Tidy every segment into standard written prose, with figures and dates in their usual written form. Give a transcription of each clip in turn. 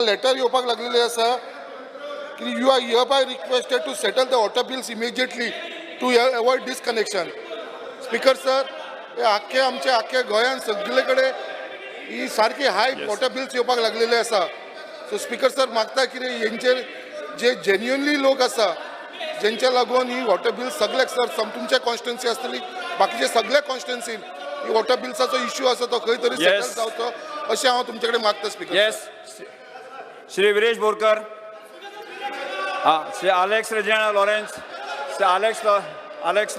Letter येवपाक लागलेले आसा की you are hereby requested to settle the water bills immediately to avoid disconnection. Speaker sir, हे आख्खे गोंयांत सगळे कडेन ही सारकी हाय वॉटर बिल्स येवपाक लागलेले आसा. सो स्पीकर सर मागता की हेंचेर जे जेन्युअनली लोक आसा जेंच्या लागून ही वॉटर बिल सगळ्याक सर तुमच्या कॉन्स्टिट्युन्सी आसतली बाकीचे सगळ्या कॉन्स्टिट्युन्सीन ही वॉटर बिल्साचो इश्यू आसा तो खंय तरी सेटल जावचो अशें हांव तुमचे कडेन मागता speaker. Yes, Shri Viresh Borkar, Shri Alex Regina Lawrence, Shri Alex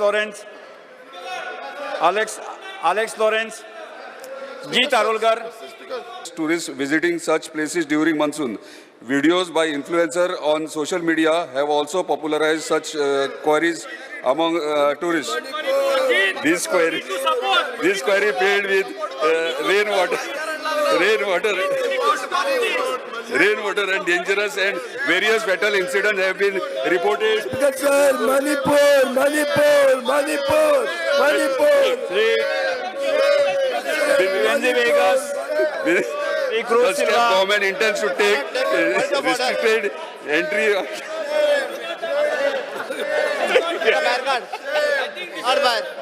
Lawrence, Jeet Arolgar. Tourists visiting such places during monsoon. Videos by influencer on social media have also popularized such queries among tourists. This query filled with rainwater and dangerous and various fatal incidents have been reported. Sir, Manipur. Shri Benji Vegas, Shri Cruz The step Silva. government intends to take restricted entry.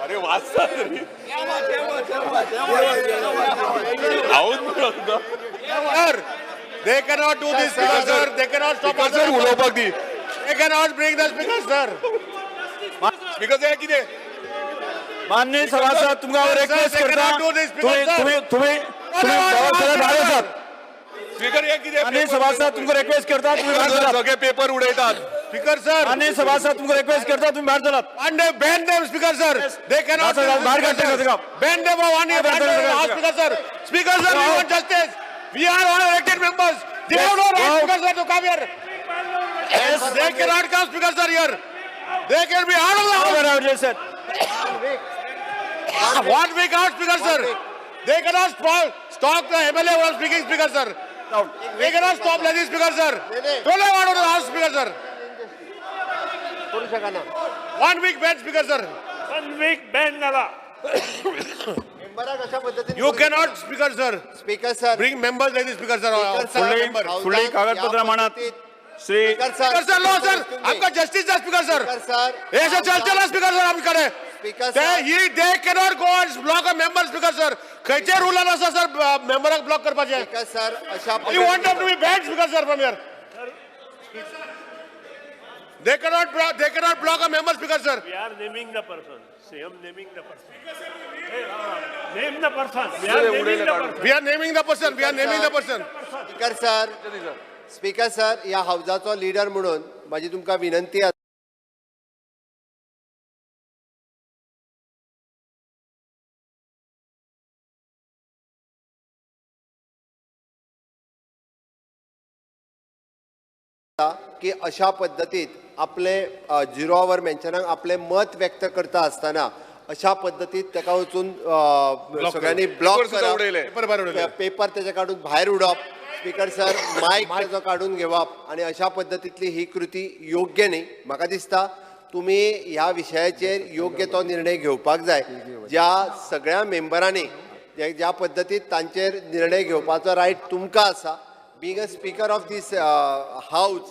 अरे वाचता They cannot do this, speaker, sir. They cannot stop us. They cannot bring the speaker, sir. Speaker, sir, किती? माननीय सभासद तुमकां request करता तुम्ही भायर आसात. Speaker, हे किती? माननीय सभासद तुमकां रिक्वेस्ट करता तुम्ही भायर चलात. सगळे पेपर उडयतात. Speaker, sir. माननीय सभासद तुमकां रिक्वेस्ट करता तुम्ही भायर चलात. And they ban them, speaker, sir. They cannot. बाहेर काढते का? Ban them for 1 year. Ban them for house, speaker, sir. Speaker, sir, we want justice. We are all elected members. They have no right, speaker, sir, to come here. They cannot come, speaker, sir, here. They can be out of the house. 1 week out, speaker, sir. They cannot stop the MLA from speaking, speaker, sir. They cannot stop like this, speaker, sir. Don't have out of the house, speaker, sir. 1 week ban, speaker, sir. 1 week ban nala. You cannot, speaker, sir. Speaker sir Bring members like this, speaker, sir. फुडली कागदपत्र मानत Shri Speaker, sir, no, sir. आपका justice है, speaker, sir. Speaker sir ऐसा चल speaker, sir, हम करे. Speaker sir They cannot go and block a member, speaker, sir. कैसे rule आना sir, member को block कर पाजे. स्पीकर सर अशा You want them to be banned, speaker, sir, from here. They cannot block a member, speaker, sir. We are naming the person. Say, I'm naming the person. Name the person. We are naming the person. We are naming the person. We are naming the person. Speaker sir या हाऊसाचो leader म्हणून माझी तुमकां विनंती आसा की अशा पद्धतीत आपले झिरो आवर मेन्शनाक आपले मत व्यक्त करता असताना अशा पद्धतीत तेका वचून सगळ्यांनी ब्लॉक करप पेपर त्याच्या काढून भायर उडप स्पीकर सर मायक त्याचो काढून घेवप आणि अशा पद्धतीतली ही कृती योग्य न्ही. म्हाका दिसता तुम्ही ह्या विशयाचेर योग्य तो निर्णय घेवपाक जाय. ज्या सगळ्या मेंबरांनी ज्या पद्धतीत तांचेर निर्णय घेवपाचो रायट तुमकां आसा being a speaker of this house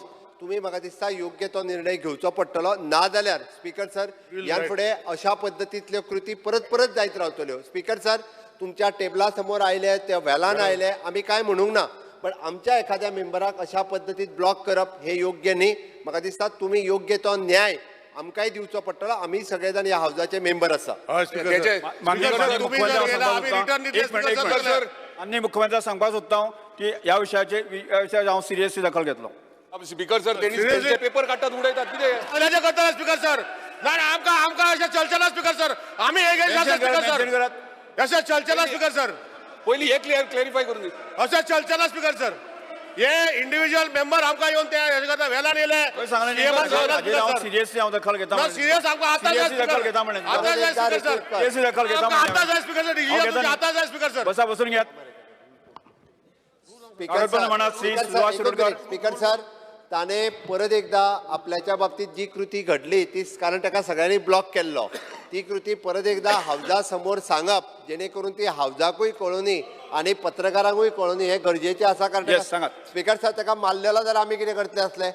तुम्ही म्हाका दिसता योग्य तो निर्णय घेवचो पडटलो. ना जाल्यार स्पीकर सर ह्या फुडें अशा पद्धतींतल्यो कृती परत जायत रावतल्यो. स्पीकर सर तुमच्या टेबला समोर आयले ते वेलान आयले आमी काय म्हणूंक ना पण आमच्या एखाद्या मेंबराक अशा पद्धतीत ब्लॉक करप हे योग्य न्ही. म्हाका दिसता तुम्ही योग्य तो न्याय आमकांय दिवचो पडटलो. आमी सगळे जाण ह्या हाऊसाचे मेंबर आसा. माननीय मुख्यमंत्री सांगपाक सोदता की ह्या विशयाचेर हांव सिरियसली दखल घेतलो. स्पीकर सर त्यांचे पेपर काढतात उडयतात कितें करता स्पीकर सर ना आमकां अशें चलचेना स्पीकर सर आमी स्पीकर सर अशें चलचेना स्पीकर सर पहिली हे क्लॅरिफाय करून अशें चलचेना स्पीकर सर हे इंडिव्हिज्युअल मेंबर आमकां येवन ते हेजे करता वेलान येले सिरियसली हांव दखल घेता. सिरियस आमकां आतां जाय दखल घेता म्हणे आतां जाय स्पीकर सर सिरियसली दखल घेता आतां जाय स्पीकर सर आतां जाय स्पीकर सर बसा बसून घेयात. स्पीकर सर ताणे परत एकदा आपल्याच्या बाबतीत जी कृती घडली ती कारण ताका सगळ्यांनी ब्लॉक केल्लो ती कृती परत एकदा हावजा समोर सांगप जेणेकरून ती हावजाकूय कळोनी आणि पत्रकारांकूय कळोनी हे गरजेचे आसा कारण Yes, सांगात. स्पीकर साहेब ताका मारलेला जाल्यार आमी कितें करतले असले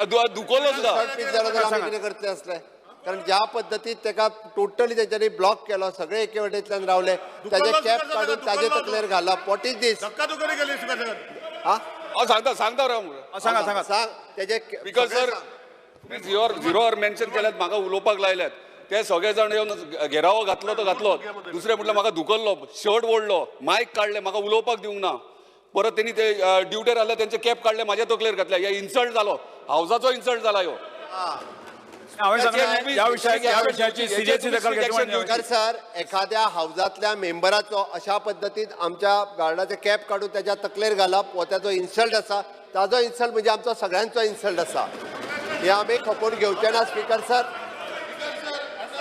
दुखवलं सुद्धा पीस जालो जाल्यार आमी कितें करतले असले कारण ज्या पद्दतीत ताका टोटली तेंच्यांनी ब्लॉक केलो सगळे एके वटेंतल्यान रावले ताजे कॅप काडून ताजे तकलेर घालप वॉट इज दीस धक्का दुखारी केली स्पीकर साहेब. हा सांगता राव सांगा सांगा सांग तेजे बिकॉज सर झिरोवर मेन्शन केल्यात म्हाका उलोवपाक लायल्यात ते सगळे जाण येवन घेरावो घातलो तो घातलो दुसरे म्हटलं म्हाका धुकल्लो शर्ट ओडलो मायक काडले म्हाका उलोवपाक दिवंक ना परत त्यांनी ते ड्युटेर आले त्यांचे कॅप काडले माझ्या तकलेर घातले हे इन्सल्ट जालो हावजाचो इन्सल्ट जाला ह्यो हांवें सांगलें या विशयाची सिरियसली दखल घेतली स्पीकर सर एखाद्या हावजातल्या मेंबराचो अशा पद्दतीन आमच्या गार्डाचे कॅप काढून त्याच्या तकलेर घालप हो त्याचो इन्सल्ट आसा ताजो इन्सल्ट म्हणजे आमचो सगळ्यांचो इन्सल्ट आसा हे आमी खपोवन घेवचे ना स्पीकर सर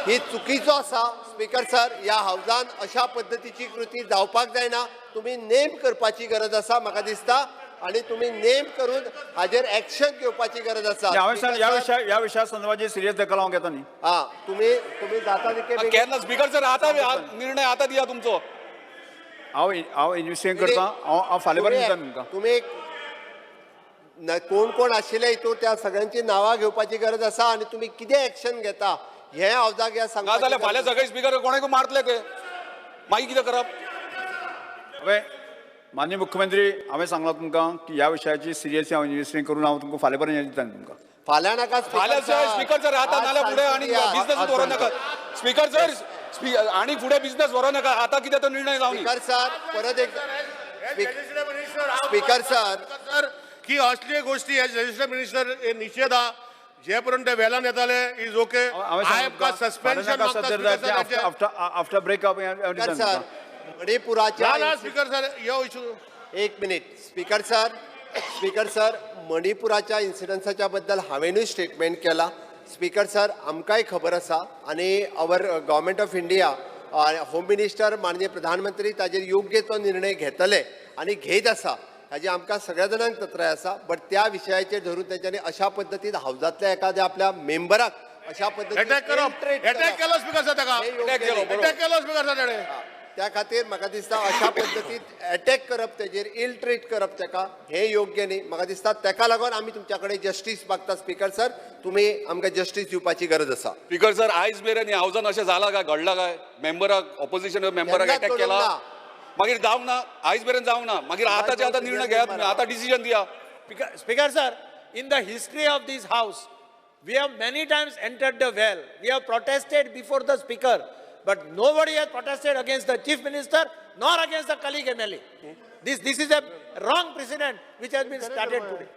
ही चुकीचो आसा स्पीकर सर ह्या हावजान अशा पद्दतीची कृती जावपाक जायना तुम्ही नेम करपाची गरज आसा म्हाका दिसता आणि तुम्ही नेम करून हाजेर एक्शन घेवपाची गरज आसा हांवें सांगलें या विशया संदर्भात सिरियस दखल हांव घेता न्ही हा तुम्ही जाता तितके बेगीन- केन्ना स्पीकर सर आता निर्णय आता दिया तुमचो हांव इन्व्हेस्टिगेट करता हांव फाल्यां पर्यंत दिता तुमकां तुम्ही कोण कोण आशिल्ले हितूर त्या सगळ्यांची नांवां घेवपाची गरज आसा आणि तुम्ही कितें एक्शन घेता हे हावजाक ह्या ना सांगपाची जाल्यार गरज फाल्यां सगळे स्पीकर कोणाक मारतले ते मागीर कितें करप हांवें माननीय मुख्यमंत्री हांवें सांगलां तुमकां की ह्या विशयाची सिरियसली हांव इन्व्हेस्टिगेट करून हांव तुमकां फाल्यां पर्यंत दिता तुमकां फाल्यां नाका फाल्यां स्पीकर सर आता नाल्यार फुडें आणि बिझनेस व्हरो नाका स्पीकर सर आणि फुडें बिझनेस व्हरो नाका आता कितें तो निर्णय जावनी स्पीकर सर परत एक स्पीकर सर सर की असली गोष्टी हे रजिस्टर मिनिस्टर हे निषेध हा जे पर्यंत ते वेळान येताले इज ओके आय का suspension after breakup speaker sir मणिपुराच्या स्पीकर सर यो इशू एक मिनिट स्पीकर सर मणिपुराच्या इन्सिडन्साच्या बद्दल हांवेनूय स्टेटमेंट केला स्पीकर सर आमकांय खबर आसा आणि our government of India home minister माननीय प्रधानमंत्री ताजेर योग्य तो निर्णय घेतले आणि घेत आसा हाजी आमकां सगळ्या जाणांक तत्राय आसा बट त्या विशयाचेर धरून तेच्यांनी अशा पद्दतीन हावजातल्या एखाद्या आपल्या मेंबराक अशा पद्दतीन अटॅक करप अटॅक केलो स्पीकर सर ताका अटॅक केलो स्पीकर सर ताणे त्या खातीर म्हाका दिसता अशा पद्दतीन अटॅक करप तेजेर इल ट्रीट करप ताका हे योग्य न्ही म्हाका दिसता ताका लागून आमी तुमच्या कडेन जस्टीस मागता स्पीकर सर तुमी आमकां जस्टीस दिवपाची गरज आसा स्पीकर सर आयज मेरेन ह्या हावजान अशें जाला काय घडला काय मेंबराक ऑपोजिशन मेंबराक केन्नाच अटॅक केला घडूंक ना. मागीर जावंक ना आयज मेरेन जावंक ना मागीर आतांच्या आतां निर्णय घेयात तुमी आतां डिसिजन दिया Speaker sir, in the history of this house, we have many times entered the well. We have protested before the speaker, but nobody has protested against the chief minister nor against the colleague MLA. This is a wrong precedent which has been started today.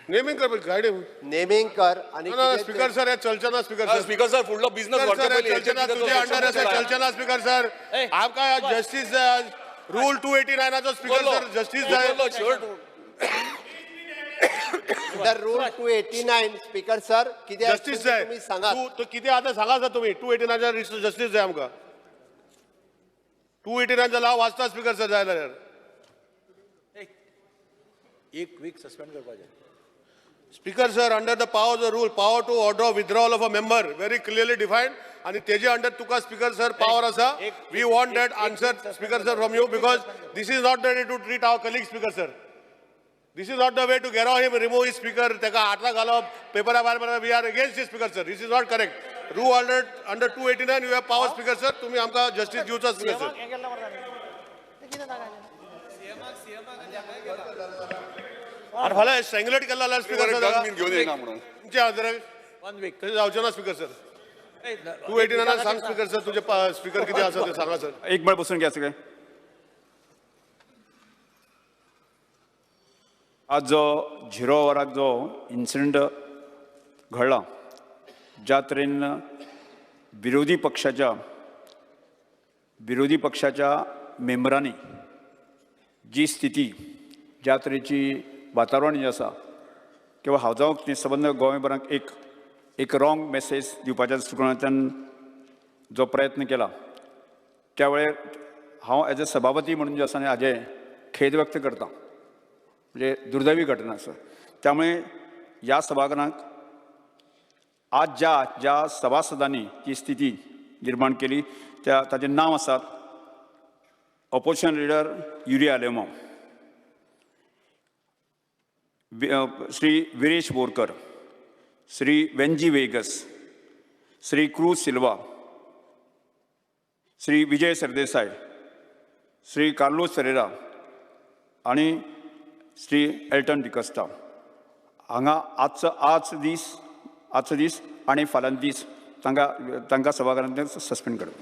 Naming कर गाडी naming कर आणि speaker sir हे चलचे ना speaker sir speaker sir फुडलो business तुझे under असे चलचे ना स्पीकर सर आमका जस्टिस रूल 289 जो स्पीकर सर जस्टिस जाय अंडर रूल 289 स्पीकर सर किती जस्टिस जाय तुम्ही सांगा तो किती आता सांगा सर तुम्ही 289 जस्टिस जाय आमका 289 चा लाव वाचता स्पीकर सर जाय जाल्यार एक week suspend करपाचे. Speaker sir, under the power of the rule, power to order withdrawal of a member, very clearly defined. And teje under tuka speaker sir power asa. We want that answer, speaker sir, from you because this is not the way to treat our colleague speaker sir. This is not the way to get him, remove his speaker, teka atla gala paper we are against this speaker sir. This is not correct. Rule under 289 you have power speaker sir. Tumi amka justice diucha speaker sir. आणि फाल्यां स्ट्रँग्युलेट केला जाल्यार speaker sir घेऊन येना म्हणून तुमच्या आदराक 1 week. तशें जावचें ना स्पीकर सर Hey, 289 सांग स्पीकर सर तुझे स्पीकर किती आसा ते सांगा सर एक वेळ बसून घ्या सगळे आज जो 0 वराक जो इन्सिडंट घडला ज्या तरेन विरोधी पक्षाच्या मेंबरांनी जी स्थिती ज्या तरेची वातावरण जें आसा किंवा हावजाक संबंद गोंयभराक एक रॉंग मेसेज दिवपाच्या दृश्टिकोनांतल्यान जो प्रयत्न केला त्या वेळेर हांव एज अ सभापती म्हणून जे आसा न्ही हाजें खेद व्यक्त करता म्हणजे दुर्दैवी घटना आसा त्यामुळे ह्या सभागृहाक आज ज्या सभासदांनी जी स्थिती निर्माण केली ताचें नांव आसात ऑपोजिशन लिडर युरिया आलेमो, श्री विरेश बोरकर, श्री वेंजी वेगस, श्री क्रूज सिल्वा, श्री विजय सरदेसाय, श्री कार्लोस फेरेरा आणि श्री एल्टन डिकस्टा हांगा आजचो दीस आणि फाल्यां दीस तांकां सभाघरांतल्यान सस्पेंड करप.